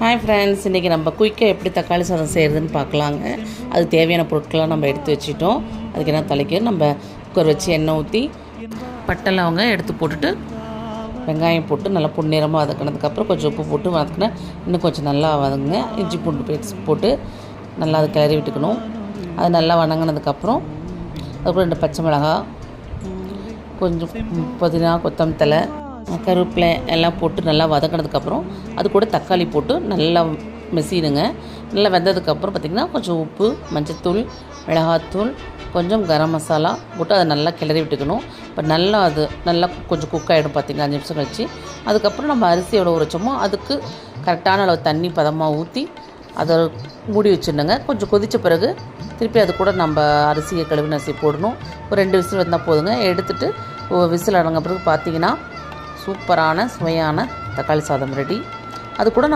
Hi friends, இன்றைக்கி நம்ம குயிக்காக எப்படி தக்காளி சாதம் செய்கிறதுன்னு பார்க்கலாங்க. அது தேவையான பொருட்கள்லாம் நம்ம எடுத்து வச்சுட்டோம். அதுக்கு என்ன தலைக்கு நம்ம குக்கர் வச்சு எண்ணெய் ஊற்றி பட்டை லவங்கம் எடுத்து போட்டுட்டு வெங்காயம் போட்டு நல்லா பொன்னிறமாக வதக்கினதுக்கப்புறம் கொஞ்சம் உப்பு போட்டு வதக்கினா இன்னும் கொஞ்சம் நல்லா வதங்குங்க. இஞ்சி பூண்டு பேஸ்ட் போட்டு நல்லா அதை கிளறி விட்டுக்கணும். அது நல்லா வதங்கினதுக்கப்புறம் அதுக்கப்புறம் 2 பச்சை மிளகாய், கொஞ்சம் புதினா, கொத்தமல்லி தழை, கருவேப்பிலை எல்லாம் போட்டு நல்லா வதக்கினதுக்கப்புறம் அது கூட தக்காளி போட்டு நல்லா மெசிடுங்க. நல்லா வெந்ததுக்கப்புறம் பார்த்திங்கன்னா கொஞ்சம் உப்பு, மஞ்சத்தூள், மிளகாத்தூள், கொஞ்சம் கரம் மசாலா போட்டு அதை நல்லா கிளறி விட்டுக்கணும். இப்போ நல்லா அது நல்லா கொஞ்சம் குக் ஆகிடும் பார்த்திங்கன்னா 5 நிமிஷம் கழிச்சு. அதுக்கப்புறம் நம்ம அரிசி எவ்வளோ உரைச்சோமோ அதுக்கு கரெக்டான அளவு தண்ணி பதமாக ஊற்றி அதை மூடி வச்சுருந்தோங்க. கொஞ்சம் கொதித்த பிறகு திருப்பி அது கூட நம்ம அரிசியை கழுவின அரிசி போடணும். ஒரு 2 விசில் வந்தால் போதுங்க. எடுத்துகிட்டு விசில் அடங்கின பிறகு பார்த்திங்கன்னா சூப்பரான சுவையான தக்காளி சாதம் ரெடி. அது கூட